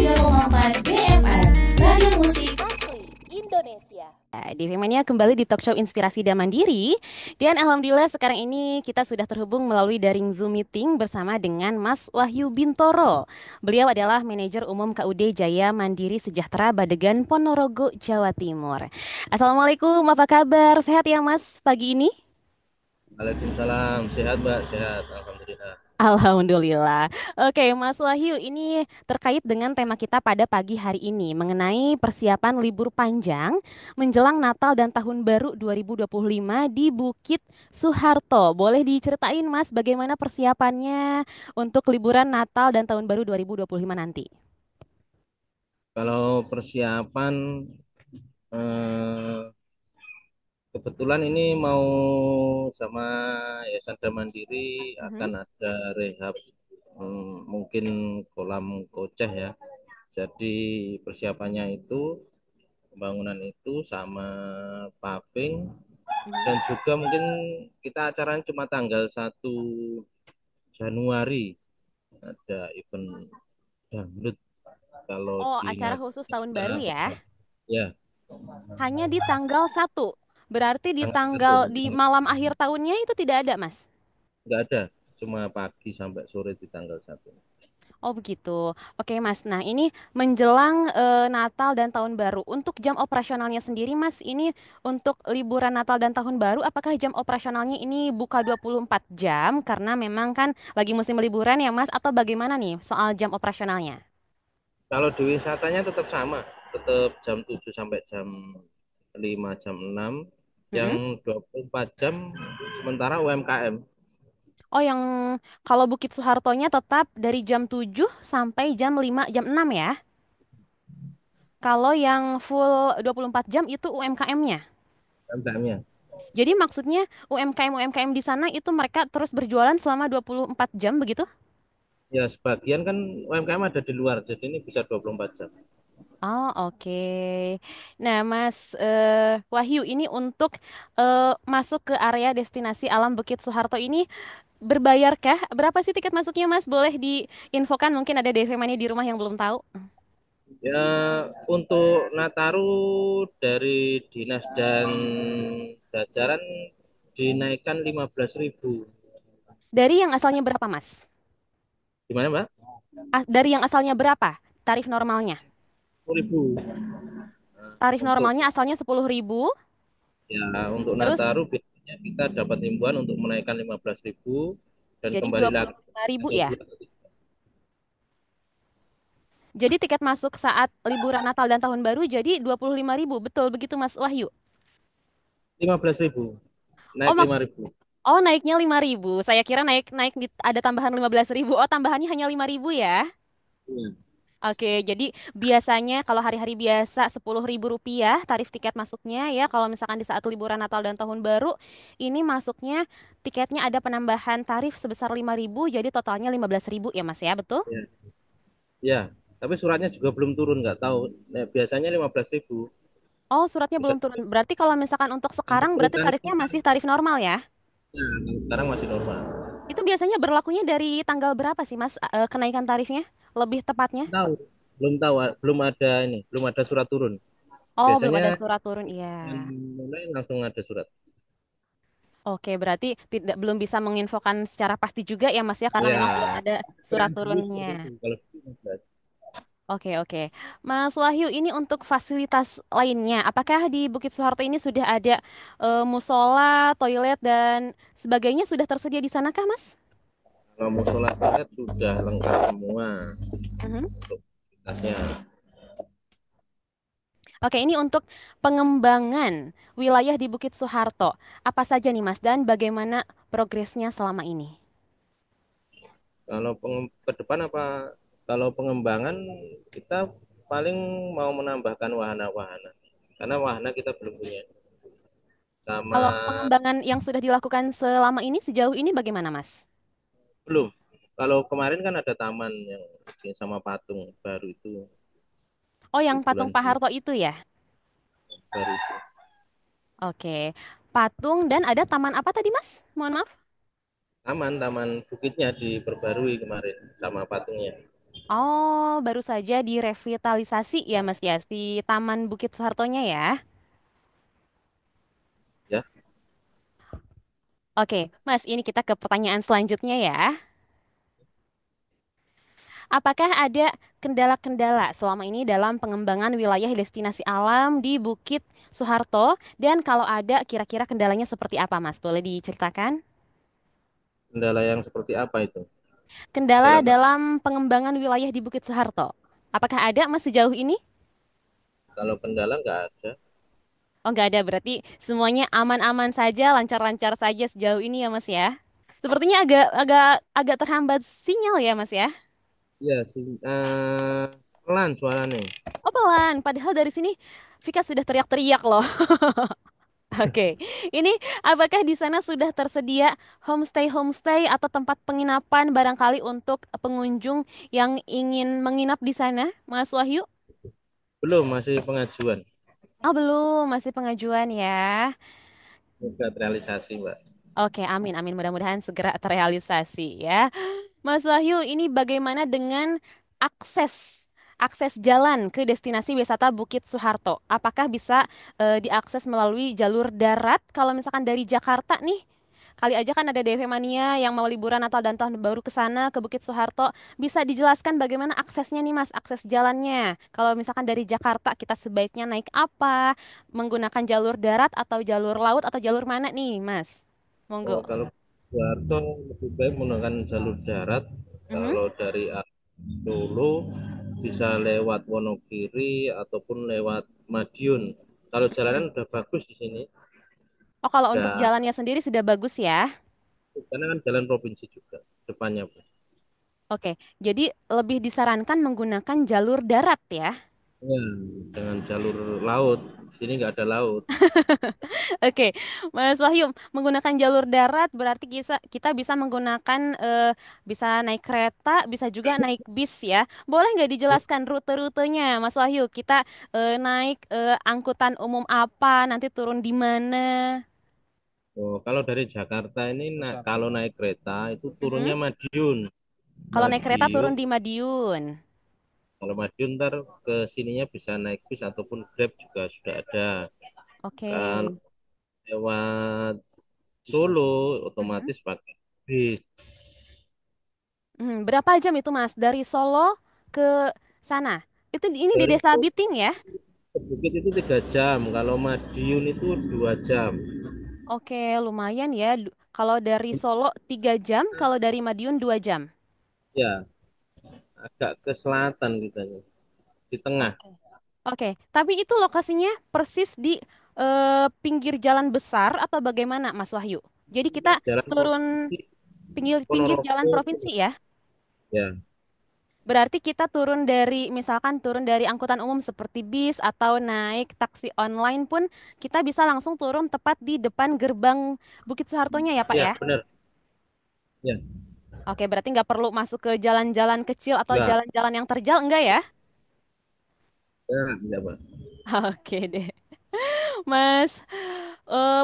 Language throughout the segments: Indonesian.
103,4 BFM, Radio Musik Asli Indonesia. Di Femania kembali di talk show Inspirasi dan Mandiri. Dan alhamdulillah sekarang ini kita sudah terhubung melalui daring Zoom meeting bersama dengan Mas Wahyu Bintoro. Beliau adalah manajer umum KUD Jaya Mandiri Sejahtera Badegan Ponorogo, Jawa Timur. Assalamualaikum, apa kabar? Sehat ya Mas pagi ini? Waalaikumsalam, sehat Mbak, sehat, Alhamdulillah. Alhamdulillah. Oke, Mas Wahyu, ini terkait dengan tema kita pada pagi hari ini mengenai persiapan libur panjang menjelang Natal dan Tahun Baru 2025 di Bukit Soeharto. Boleh diceritain, Mas, bagaimana persiapannya untuk liburan Natal dan Tahun Baru 2025 nanti? Kalau persiapan, eh, kebetulan ini mau sama Yayasan Dam Mandiri Mhm. akan ada rehab, mungkin kolam koceh ya. Jadi persiapannya itu, pembangunan itu sama paving, Mhm. dan juga mungkin kita acaranya cuma tanggal 1 Januari, ada event dangdut kalau Oh, di acara khusus Tahun Baru ya? ya Hanya di tanggal 1. Berarti di tanggal satu tanggal di malam akhir tahunnya itu tidak ada, Mas? nggak ada, cuma pagi sampai sore di tanggal 1. Oh begitu. Oke Mas, nah ini menjelang Natal dan Tahun Baru. Untuk jam operasionalnya sendiri Mas, ini untuk liburan Natal dan Tahun Baru, apakah jam operasionalnya ini buka 24 jam? Karena memang kan lagi musim liburan ya Mas, atau bagaimana nih soal jam operasionalnya? Kalau di wisatanya tetap sama, tetap jam 7 sampai jam 5 jam 6, yang Mm-mm. 24 jam sementara UMKM. Oh yang kalau Bukit Soehartonya tetap dari jam 7 sampai jam 5 jam 6 ya? Kalau yang full 24 jam itu UMKM-nya? UMKM-nya Jadi maksudnya UMKM-UMKM di sana itu mereka terus berjualan selama 24 jam begitu? ya, sebagian kan UMKM ada di luar, jadi ini bisa 24 jam. Oh, oke. Nah, Mas Wahyu, ini untuk masuk ke area destinasi alam Bukit Soeharto ini berbayarkah? Berapa sih tiket masuknya, Mas? Boleh diinfokan, mungkin ada DV Mania di rumah yang belum tahu. Ya, untuk Nataru dari dinas dan jajaran dinaikkan 15.000. Dari yang asalnya berapa, Mas? Gimana Mbak? Dari yang asalnya berapa? Tarif normalnya? 10.000. Tarif Untuk normalnya asalnya 10.000, untuk terus Nataru biasanya kita dapat himbauan untuk menaikkan 15.000 dan jadi kembali lagi 25.000 tanggal ya? 2. Jadi tiket masuk saat liburan Natal dan Tahun Baru jadi 25.000, betul begitu Mas Wahyu? 15.000, Oh, naik 5.000. Oh, naiknya 5.000. Saya kira naik naik ada tambahan 15.000. Oh, tambahannya hanya 5.000 ya. Iya. Oke, jadi biasanya kalau hari-hari biasa Rp10.000 tarif tiket masuknya ya. Kalau misalkan di saat liburan Natal dan Tahun Baru, ini masuknya tiketnya ada penambahan tarif sebesar 5.000, jadi totalnya 15.000 ya Mas ya, betul? Ya, ya, tapi suratnya juga belum turun, nggak tahu. Nah, biasanya 15.000. Oh, suratnya Bisa belum turun. Berarti kalau misalkan untuk untuk sekarang berarti perubahan tarifnya masih tarif normal ya? sekarang masih normal. Itu biasanya berlakunya dari tanggal berapa sih Mas kenaikan tarifnya? Lebih tepatnya? Tahu, belum tahu, belum ada ini, belum ada surat turun. Oh, belum Biasanya ada surat turun, iya. yang mulai langsung ada surat. Oke, berarti tidak belum bisa menginfokan secara pasti juga ya Mas ya, karena Ya, memang belum ada surat keren dulu seperti itu. turunnya. Kalau dulu 15. Oke, oke. Mas Wahyu, ini untuk fasilitas lainnya, apakah di Bukit Soeharto ini sudah ada musola, toilet, dan sebagainya sudah tersedia di sanakah, Mas? Kalau musola toilet sudah lengkap semua Mhm. untuk fasilitasnya. Oke, ini untuk pengembangan wilayah di Bukit Soeharto. Apa saja nih Mas, dan bagaimana progresnya selama ini? Kalau ke depan apa? Kalau pengembangan kita paling mau menambahkan wahana-wahana, karena wahana kita belum punya. Sama Kalau pengembangan yang sudah dilakukan selama ini, sejauh ini bagaimana Mas? belum. Kalau kemarin kan ada taman yang sama patung baru itu Oh, di yang patung bulan Pak Juli Harto itu ya? baru itu. Oke. Patung dan ada taman apa tadi, Mas? Mohon maaf. Taman Taman Bukitnya diperbarui kemarin sama patungnya. Oh, baru saja direvitalisasi ya Mas ya, si Taman Bukit Soehartonya ya. Ya, Oke, Mas, ini kita ke pertanyaan selanjutnya ya. Apakah ada kendala-kendala selama ini dalam pengembangan wilayah destinasi alam di Bukit Soeharto? Dan kalau ada, kira-kira kendalanya seperti apa, Mas? Boleh diceritakan? kendala yang seperti apa itu? Kendala Kendala apa? dalam pengembangan wilayah di Bukit Soeharto. Apakah ada, Mas, sejauh ini? Kalau kendala nggak ada. Oh, nggak ada. Berarti semuanya aman-aman saja, lancar-lancar saja sejauh ini ya, Mas ya. Sepertinya agak agak agak terhambat sinyal ya, Mas ya. Iya sih, pelan suaranya. Oh, pelan. Padahal dari sini Vika sudah teriak-teriak loh. Oke, ini apakah di sana sudah tersedia homestay atau tempat penginapan barangkali untuk pengunjung yang ingin menginap di sana, Mas Wahyu? Belum, masih pengajuan. Oh, belum, masih pengajuan ya. Sudah terrealisasi, Mbak. Oke, amin, amin. Mudah-mudahan segera terrealisasi ya. Mas Wahyu, ini bagaimana dengan akses akses jalan ke destinasi wisata Bukit Soeharto? Apakah bisa diakses melalui jalur darat? Kalau misalkan dari Jakarta nih, kali aja kan ada DV Mania yang mau liburan Natal dan Tahun Baru ke sana ke Bukit Soeharto. Bisa dijelaskan bagaimana aksesnya nih, Mas? Akses jalannya. Kalau misalkan dari Jakarta kita sebaiknya naik apa? Menggunakan jalur darat atau jalur laut atau jalur mana nih, Mas? Oh, Monggo. kalau Soeharto lebih baik menggunakan jalur darat. Mhm. Kalau dari Solo bisa lewat Wonogiri ataupun lewat Madiun. Kalau jalanan udah bagus di sini, Oh, kalau untuk udah jalannya sendiri sudah bagus ya. karena kan jalan provinsi juga depannya, Pak. Oke, jadi lebih disarankan menggunakan jalur darat ya. Ya, dengan jalur laut. Di sini nggak ada laut. Oke, Mas Wahyu, menggunakan jalur darat berarti kita bisa menggunakan bisa naik kereta, bisa juga naik bis ya. Boleh nggak dijelaskan rute-rutenya, Mas Wahyu? Kita naik angkutan umum apa, nanti turun di mana? Oh, kalau dari Jakarta ini, kalau naik kereta itu Mhm. turunnya Madiun. Kalau naik kereta Madiun. turun di Madiun. Kalau Madiun ntar ke sininya bisa naik bis ataupun Grab juga sudah ada. Oke. Kalau lewat Solo Mhm. otomatis pakai bis. Berapa jam itu Mas dari Solo ke sana? Ini di Dari Desa Solo Biting ya? ke Bukit itu 3 jam. Kalau Madiun itu 2 jam. Oke, lumayan ya. Kalau dari Solo 3 jam, kalau dari Madiun 2 jam. Ya, agak ke selatan kita nih, di tengah. Oke. Oke, tapi itu lokasinya persis di pinggir jalan besar atau bagaimana Mas Wahyu? Jadi kita Jalan turun provinsi pinggir jalan Ponorogo. provinsi ya? Ya, Berarti kita turun dari, misalkan turun dari angkutan umum seperti bis atau naik taksi online pun kita bisa langsung turun tepat di depan gerbang Bukit Soehartonya ya Pak ya ya? benar. Ya, Oke, berarti nggak perlu masuk ke jalan-jalan kecil atau enggak. jalan-jalan yang terjal, enggak ya? Ya, enggak, Pak. Oke deh. Mas,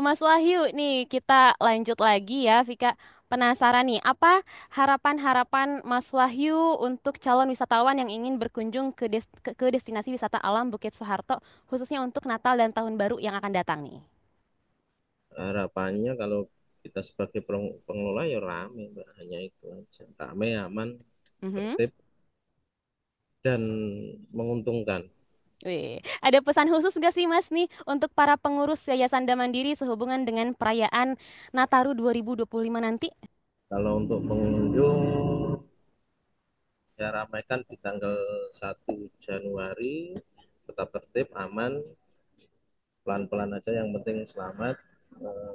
Mas Wahyu, nih kita lanjut lagi ya, Vika. Penasaran nih, apa harapan-harapan Mas Wahyu untuk calon wisatawan yang ingin berkunjung ke destinasi wisata alam Bukit Soeharto, khususnya untuk Natal dan Tahun Baru yang akan datang nih? Harapannya kalau kita sebagai pengelola ya rame, Mbak. Hanya itu aja. Rame, aman, Mhm. tertib, dan menguntungkan. Wih, ada pesan khusus gak sih Mas nih untuk para pengurus Yayasan Mandiri sehubungan dengan perayaan Nataru 2025 nanti? Kalau untuk pengunjung, ya ramaikan di tanggal 1 Januari, tetap tertib, aman, pelan-pelan aja, yang penting selamat. Eh,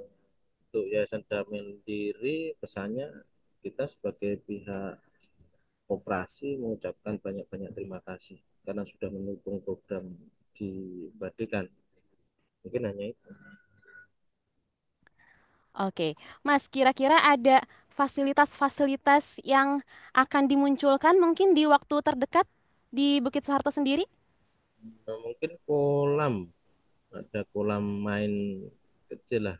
Untuk Yayasan Mandiri, pesannya kita sebagai pihak koperasi mengucapkan banyak-banyak terima kasih karena sudah mendukung program di Badekan. Mungkin hanya itu. Oke, Mas, kira-kira ada fasilitas-fasilitas yang akan dimunculkan mungkin di waktu terdekat di Bukit Soeharto sendiri? Mungkin kolam, ada kolam main kecil lah.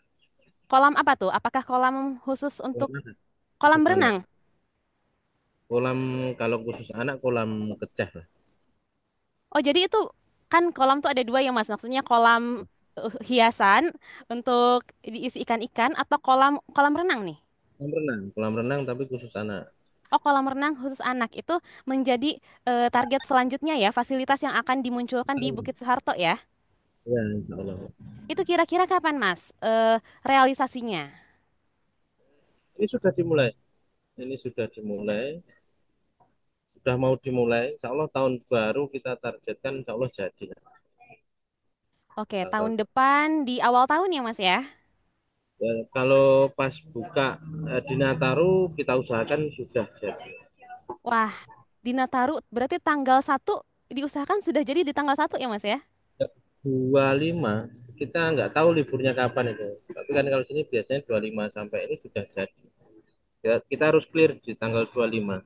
Kolam apa tuh? Apakah kolam khusus untuk Kolam ada, kolam khusus anak. berenang? Kolam kalau khusus anak kolam keceh lah. Oh, jadi itu kan kolam tuh ada dua ya, Mas. Maksudnya kolam hiasan untuk diisi ikan-ikan atau kolam kolam renang nih? Kolam renang tapi khusus anak. Oh, kolam renang khusus anak itu menjadi target selanjutnya ya, fasilitas yang akan dimunculkan di Bukit Soeharto ya. Ya, insya Allah. Itu kira-kira kapan, Mas? Realisasinya? Ini sudah dimulai. Ini sudah dimulai. Sudah mau dimulai. Insya Allah tahun baru kita targetkan. Insya Allah jadi. Oke, Tahun. tahun depan di awal tahun ya, Mas ya? Ya, kalau pas buka di Nataru kita usahakan sudah jadi. Wah, di Nataru berarti tanggal 1 diusahakan sudah jadi di tanggal 1 ya, Mas ya? 25 kita nggak tahu liburnya kapan itu. Tapi kan kalau sini biasanya 25 sampai ini sudah jadi. Kita harus clear di tanggal 25.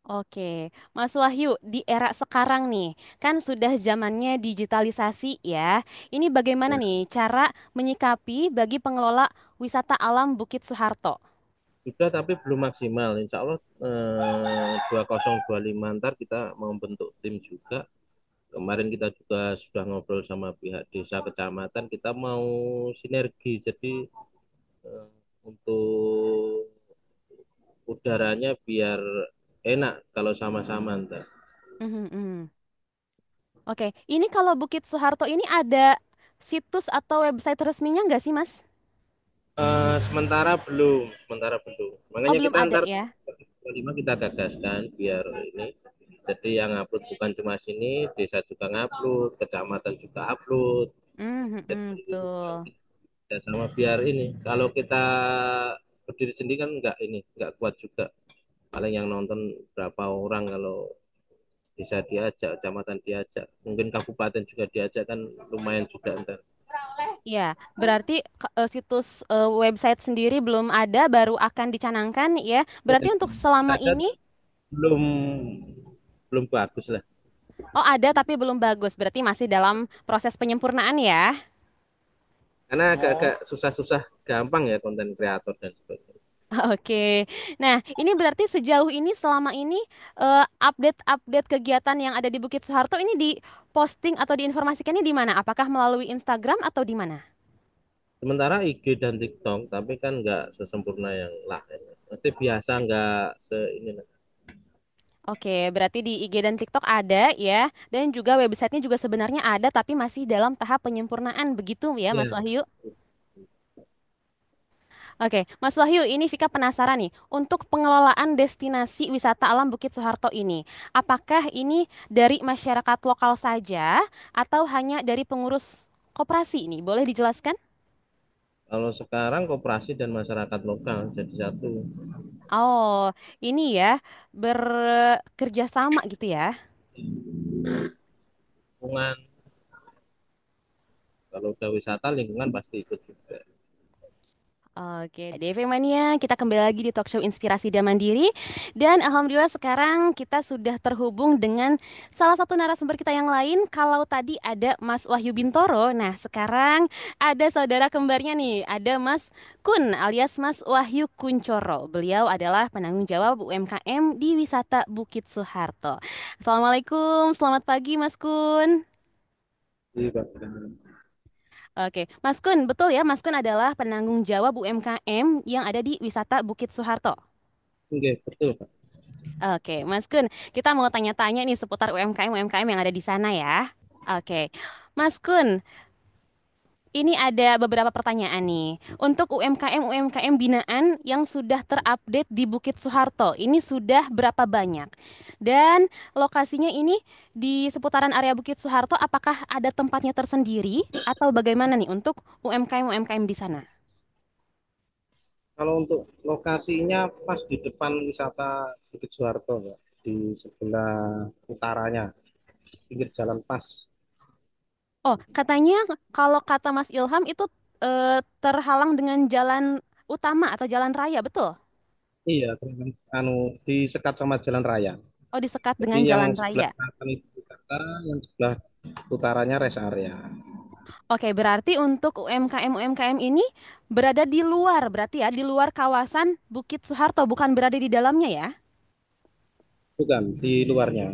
Oke, Mas Wahyu, di era sekarang nih, kan sudah zamannya digitalisasi ya. Ini bagaimana Ya, nih cara menyikapi bagi pengelola wisata alam Bukit Soeharto? sudah tapi belum maksimal. Insya Allah 2025 ntar kita mau bentuk tim juga. Kemarin kita juga sudah ngobrol sama pihak desa kecamatan. Kita mau sinergi. Jadi eh, untuk udaranya biar enak kalau sama-sama ntar. Mhm, mhm. Oke, ini kalau Bukit Soeharto ini ada situs atau website resminya nggak sih, Mas? Sementara belum, Oh, Makanya belum kita ada ntar ya. 25 kita gagaskan biar ini. Jadi yang upload bukan cuma sini, desa juga ngupload, kecamatan juga upload. Mhm, mhm, Jadi betul. ya sama biar ini. Kalau kita berdiri sendiri kan nggak kuat juga. Paling yang nonton berapa orang kalau desa diajak, kecamatan diajak, mungkin kabupaten juga diajak kan lumayan juga ntar. Iya, berarti situs website sendiri belum ada, baru akan dicanangkan ya. Berarti untuk selama Ada ini, belum belum bagus lah. oh ada tapi belum bagus. Berarti masih dalam proses penyempurnaan ya. Karena agak-agak susah-susah gampang ya konten kreator dan sebagainya. Oke. Nah, ini berarti sejauh ini selama ini update-update kegiatan yang ada di Bukit Soeharto ini diposting atau diinformasikannya di mana? Apakah melalui Instagram atau di mana? Sementara IG dan TikTok, tapi kan nggak sesempurna yang lain. Nanti biasa nggak se ini. Oke, berarti di IG dan TikTok ada ya, dan juga websitenya juga sebenarnya ada, tapi masih dalam tahap penyempurnaan, begitu ya, Mas Ya, Wahyu? Oke, Mas Wahyu, ini Vika penasaran nih, untuk pengelolaan destinasi wisata alam Bukit Soeharto ini, apakah ini dari masyarakat lokal saja atau hanya dari pengurus koperasi ini? Boleh dijelaskan? kalau sekarang koperasi dan masyarakat lokal jadi satu. Oh, ini ya, bekerja sama gitu ya. Lingkungan, kalau udah wisata lingkungan pasti ikut juga. Oke, DV Mania, kita kembali lagi di talk show Inspirasi dan Mandiri. Dan alhamdulillah sekarang kita sudah terhubung dengan salah satu narasumber kita yang lain. Kalau tadi ada Mas Wahyu Bintoro, nah sekarang ada saudara kembarnya nih, ada Mas Kun alias Mas Wahyu Kuncoro. Beliau adalah penanggung jawab UMKM di Wisata Bukit Soeharto. Assalamualaikum, selamat pagi Mas Kun. Iya, Pak. Oke, Mas Kun, betul ya, Mas Kun adalah penanggung jawab UMKM yang ada di Wisata Bukit Soeharto. Oke, betul, Pak. Oke, Mas Kun, kita mau tanya-tanya nih seputar UMKM yang ada di sana ya. Oke, Mas Kun, ini ada beberapa pertanyaan nih. Untuk UMKM binaan yang sudah terupdate di Bukit Soeharto, ini sudah berapa banyak? Dan lokasinya ini di seputaran area Bukit Soeharto, apakah ada tempatnya tersendiri atau bagaimana nih untuk UMKM di sana? Kalau untuk lokasinya pas di depan wisata Bukit Soeharto, Pak. Di sebelah utaranya, pinggir jalan pas. Oh, katanya kalau kata Mas Ilham itu terhalang dengan jalan utama atau jalan raya, betul? Iya, anu disekat sama jalan raya. Oh, disekat Jadi dengan yang jalan sebelah raya. selatan itu kata, yang sebelah utaranya rest area. Oke, berarti untuk UMKM ini berada di luar, berarti ya, di luar kawasan Bukit Soeharto, bukan berada di dalamnya ya? bukan di luarnya.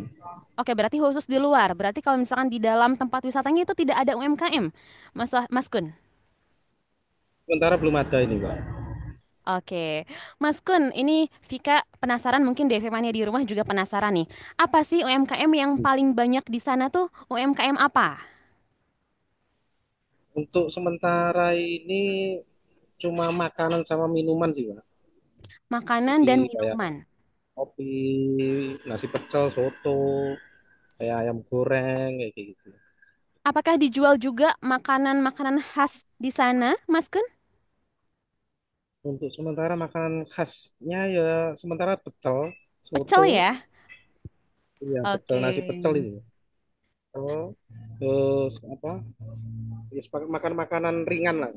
Oke, berarti khusus di luar. Berarti kalau misalkan di dalam tempat wisatanya itu tidak ada UMKM, Mas Kun. Sementara belum ada ini, Pak. Oke, Mas Kun, ini Vika penasaran, mungkin DV Mania di rumah juga penasaran nih. Apa sih UMKM yang paling banyak di sana tuh? UMKM apa? Untuk sementara ini cuma makanan sama minuman sih, Pak. Makanan Jadi dan kayak minuman. kopi, nasi pecel, soto, kayak ayam goreng, kayak gitu. Apakah dijual juga makanan-makanan khas di sana, Mas Kun? Untuk sementara makanan khasnya ya sementara pecel, soto, Pecel ya? iya pecel Oke. nasi pecel itu. Oh, terus apa? Makan makanan ringan lah.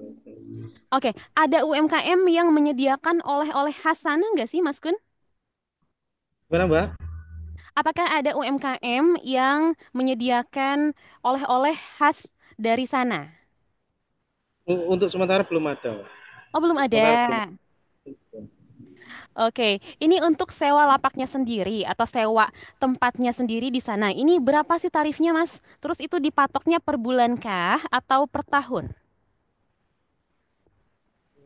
Oke, ada UMKM yang menyediakan oleh-oleh khas sana nggak sih, Mas Kun? Gimana, Mbak? Apakah ada UMKM yang menyediakan oleh-oleh khas dari sana? Untuk sementara belum ada, Mbak. Oh, belum ada. Sementara belum ada. Oke, ini untuk sewa lapaknya sendiri atau sewa tempatnya sendiri di sana. Ini berapa sih tarifnya, Mas? Terus itu dipatoknya per bulan kah atau per tahun?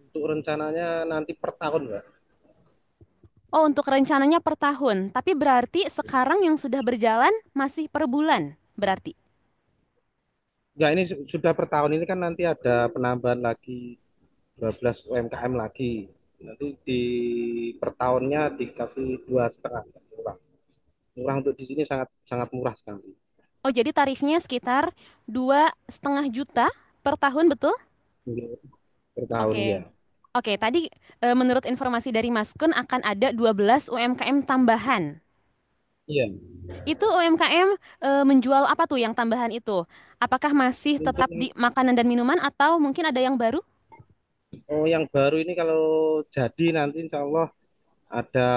Untuk rencananya nanti per tahun, Mbak. Oh, untuk rencananya per tahun. Tapi berarti sekarang yang sudah berjalan masih per bulan, berarti. Enggak, ini sudah per tahun ini kan nanti ada penambahan lagi 12 UMKM lagi. Nanti di per tahunnya dikasih 2,5 murah. Murah untuk di sini sangat sangat murah sekali. Oh, jadi tarifnya sekitar 2,5 juta per tahun, betul? Ini per tahun ya. Oke. Oke, tadi menurut informasi dari Mas Kun akan ada 12 UMKM tambahan. Iya. Itu UMKM menjual apa tuh yang tambahan itu? Apakah masih Untuk tetap di makanan dan minuman atau mungkin ada yang baru? yang baru ini kalau jadi nanti insya Allah ada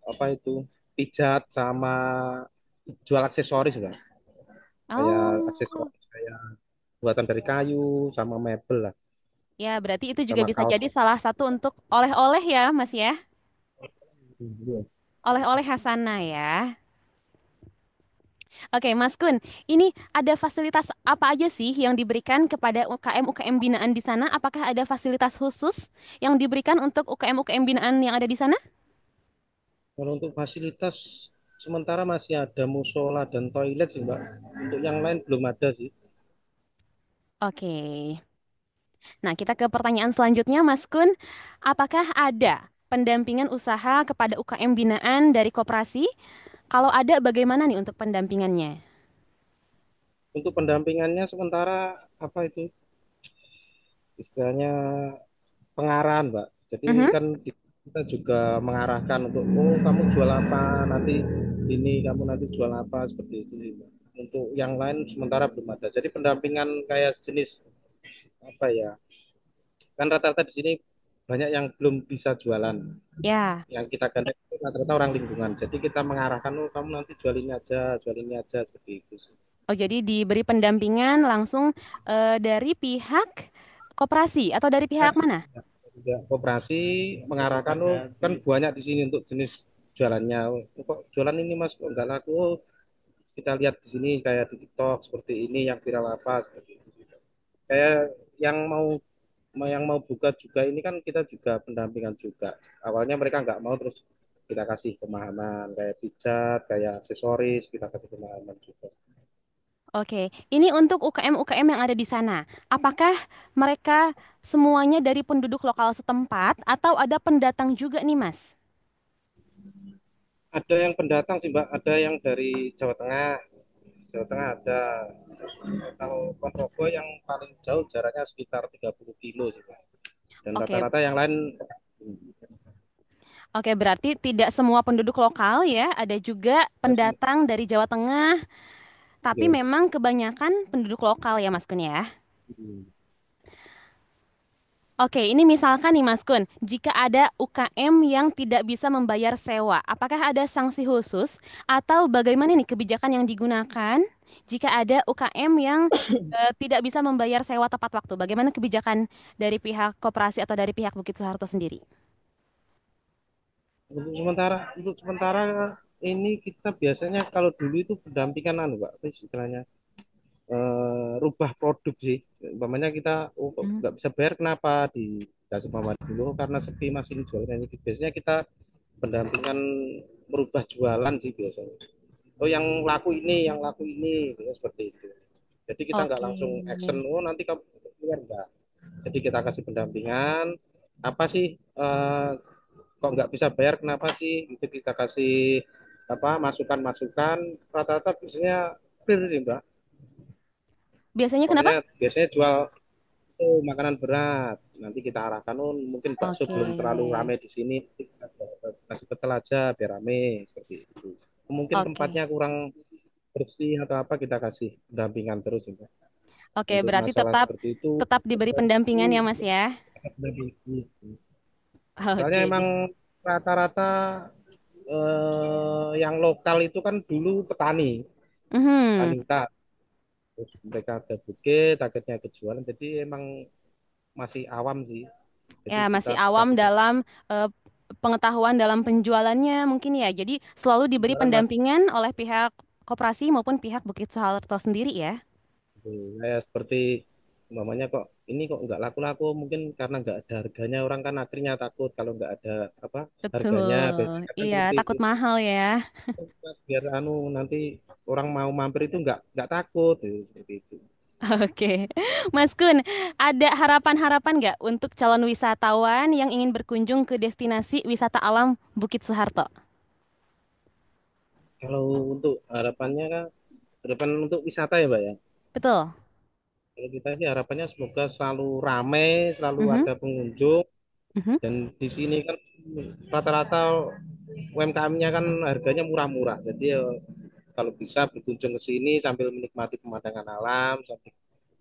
apa itu pijat sama jual aksesoris kan. Kayak Oh, aksesoris kayak buatan dari kayu sama mebel lah ya berarti itu juga sama bisa kaos. jadi salah satu untuk oleh-oleh ya, Mas ya. Iya. Oleh-oleh Hasanah ya. Oke, Mas Kun, ini ada fasilitas apa aja sih yang diberikan kepada UKM-UKM binaan di sana? Apakah ada fasilitas khusus yang diberikan untuk UKM-UKM binaan yang ada di sana? Kalau untuk fasilitas sementara masih ada musola dan toilet sih Mbak. Untuk yang lain belum ada sih. Oke. Nah, kita ke pertanyaan selanjutnya, Mas Kun. Apakah ada pendampingan usaha kepada UKM binaan dari koperasi? Kalau ada, bagaimana nih untuk pendampingannya? Untuk pendampingannya sementara apa itu istilahnya pengarahan Mbak. Jadi Mhm. kan kita juga mengarahkan untuk oh kamu jual apa nanti ini kamu nanti jual apa seperti itu sih Mbak. Untuk yang lain sementara belum ada. Jadi pendampingan kayak jenis apa ya? Kan rata-rata di sini banyak yang belum bisa jualan. Ya. Yang kita gandeng itu rata-rata orang lingkungan. Jadi kita mengarahkan, oh kamu nanti jual ini aja seperti itu sih. Oh, jadi diberi pendampingan langsung dari pihak koperasi atau dari pihak Koperasi, mana? ya, koperasi mengarahkan, oh kan banyak di sini untuk jenis jualannya. Oh, kok jualan ini mas, kok nggak laku? Oh, kita lihat di sini kayak di TikTok seperti ini yang viral apa seperti itu. Kayak yang mau buka juga ini kan kita juga pendampingan juga. Awalnya mereka nggak mau terus kita kasih pemahaman kayak pijat, kayak aksesoris kita kasih pemahaman juga. Oke, ini untuk UKM-UKM yang ada di sana. Apakah mereka semuanya dari penduduk lokal setempat atau ada pendatang juga nih, Mas? Ada yang pendatang sih Mbak, ada yang dari Jawa Tengah ada. Terus kalau Ponorogo yang paling jauh jaraknya sekitar 30 kilo sih Mbak. Dan Oke, rata-rata yang lain oke, berarti tidak semua penduduk lokal ya, ada juga pendatang dari Jawa Tengah, tapi ya, memang kebanyakan penduduk lokal ya, Mas Kun ya. Oke, ini misalkan nih Mas Kun, jika ada UKM yang tidak bisa membayar sewa, apakah ada sanksi khusus atau bagaimana nih kebijakan yang digunakan jika ada UKM yang tidak bisa membayar sewa tepat waktu? Bagaimana kebijakan dari pihak koperasi atau dari pihak Bukit Soeharto sendiri? Untuk sementara ini kita biasanya kalau dulu itu pendampingan anu Pak, apa istilahnya rubah produk sih. Umpamanya kita kok Hmm. nggak bisa bayar kenapa dikasih pamar dulu karena sepi masih jualan ini. Biasanya kita pendampingan merubah jualan sih biasanya. Oh yang laku ini ya, seperti itu. Jadi kita nggak Oke. langsung action, oh nanti kamu keluar enggak. Jadi kita kasih pendampingan, apa sih kok nggak bisa bayar kenapa sih? Itu kita kasih apa masukan-masukan. Rata-rata biasanya clear sih Mbak. Biasanya kenapa? Pokoknya biasanya jual makanan berat. Nanti kita arahkan, oh mungkin bakso Oke. belum terlalu ramai di sini. Kita kasih pecel aja biar rame seperti itu. Mungkin Oke. tempatnya kurang bersih atau apa kita kasih pendampingan terus Mbak. Oke, Untuk berarti masalah tetap seperti itu tetap diberi pendampingan ya, Mas ya. soalnya Oke. emang rata-rata yang lokal itu kan dulu petani Mhm. petani hutan. Terus mereka ada bukit akhirnya kejualan jadi emang masih awam sih jadi Ya, kita masih awam kasih dalam eh, pengetahuan dalam penjualannya mungkin ya. Jadi selalu diberi penjualan masih pendampingan oleh pihak koperasi maupun pihak Bukit Soeharto sendiri ya. kayak seperti umpamanya kok ini kok nggak laku-laku mungkin karena nggak ada harganya orang kan akhirnya takut kalau nggak ada apa harganya Betul. biasanya kan Iya, seperti itu. takut mahal ya. Mas, biar anu nanti orang mau mampir itu nggak takut seperti itu. Oke, Mas Kun, ada harapan-harapan nggak untuk calon wisatawan yang ingin berkunjung ke destinasi wisata alam Bukit Soeharto? Kalau untuk harapannya kan harapan untuk wisata ya Mbak ya. Betul. Kalau kita sih harapannya semoga selalu ramai, selalu Mhm, ada pengunjung mhm. dan di sini kan rata-rata UMKM-nya kan harganya murah-murah. Jadi ya, kalau bisa berkunjung ke sini sambil menikmati pemandangan alam, sambil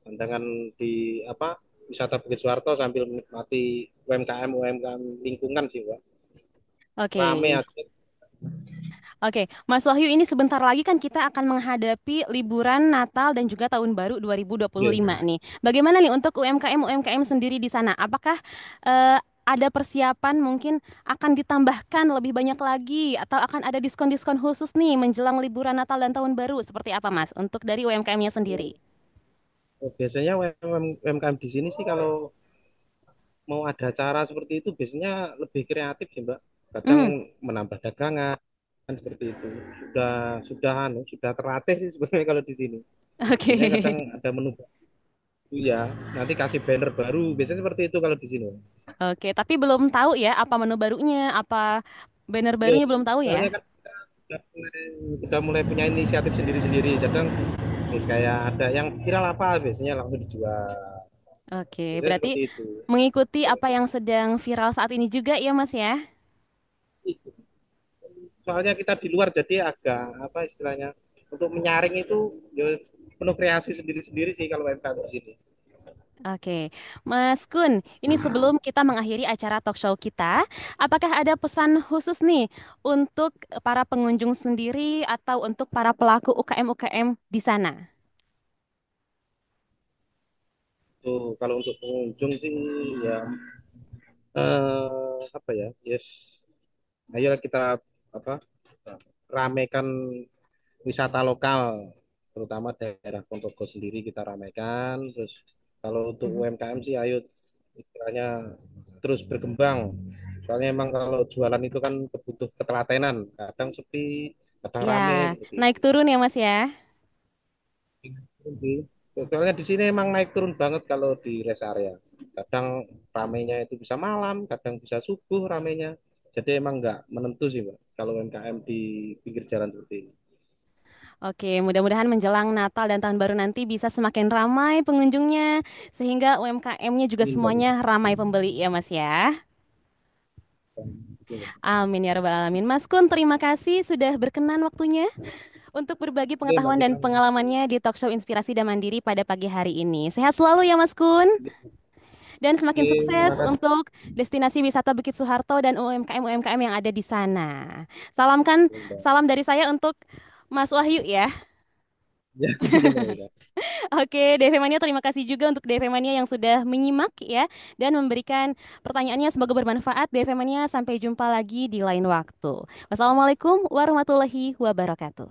pemandangan di apa wisata Bukit Suharto sambil menikmati UMKM lingkungan sih Mbak. Oke. Rame aja. Oke, Mas Wahyu ini sebentar lagi kan kita akan menghadapi liburan Natal dan juga Tahun Baru 2025 Yes. nih. Bagaimana nih untuk UMKM sendiri di sana? Apakah ada persiapan mungkin akan ditambahkan lebih banyak lagi atau akan ada diskon-diskon khusus nih menjelang liburan Natal dan Tahun Baru? Seperti apa Mas untuk dari UMKM-nya sendiri? Biasanya UMKM di sini sih kalau mau ada cara seperti itu biasanya lebih kreatif sih Mbak. Kadang Mhm. menambah dagangan kan seperti itu. Sudah terlatih sih sebenarnya kalau di sini. Biasanya kadang Oke. ada menu baru ya, nanti kasih banner baru. Biasanya seperti itu kalau di sini. Oke, tapi belum tahu ya apa menu barunya, apa banner Iya, barunya belum tahu soalnya ya. kan sudah mulai punya inisiatif sendiri-sendiri. Kadang kayak ada yang viral apa biasanya langsung dijual. Oke, Biasanya berarti seperti itu. mengikuti apa yang sedang viral saat ini juga ya Mas ya. Soalnya kita di luar jadi agak apa istilahnya untuk menyaring itu ya, penuh kreasi sendiri-sendiri sih kalau UMKM di sini. Oke, Mas Kun, ini sebelum kita mengakhiri acara talk show kita, apakah ada pesan khusus nih untuk para pengunjung sendiri atau untuk para pelaku UKM-UKM di sana? Tuh kalau untuk pengunjung sih ya apa ya yes ayo kita apa ramaikan wisata lokal terutama daerah Ponorogo sendiri kita ramaikan terus kalau untuk Mhm. UMKM sih ayo istilahnya terus berkembang soalnya emang kalau jualan itu kan butuh ketelatenan kadang sepi kadang Ya, rame seperti naik itu. turun ya Mas ya. Sih. Soalnya di sini emang naik turun banget kalau di rest area. Kadang ramenya itu bisa malam, kadang bisa subuh ramenya. Jadi emang nggak menentu sih, Mbak. Kalau UMKM di pinggir jalan seperti ini. Oke, mudah-mudahan menjelang Natal dan Tahun Baru nanti bisa semakin ramai pengunjungnya, sehingga UMKM-nya juga Ini, Mbak. semuanya ramai pembeli ya Mas ya. Amin ya Rabbal Alamin. Mas Kun, terima kasih sudah berkenan waktunya untuk berbagi Oke, Mbak pengetahuan dan Gita. pengalamannya di talk show Inspirasi dan Mandiri pada pagi hari ini. Sehat selalu ya Mas Kun, dan semakin Oke, sukses terima kasih. untuk destinasi wisata Bukit Soeharto dan UMKM-UMKM yang ada di sana. Salamkan, Mbak. salam dari saya untuk Mas Wahyu ya. Ya, benar ya. Oke, DV Mania terima kasih juga untuk DV Mania yang sudah menyimak ya dan memberikan pertanyaannya, semoga bermanfaat. DV Mania, sampai jumpa lagi di lain waktu. Wassalamualaikum warahmatullahi wabarakatuh.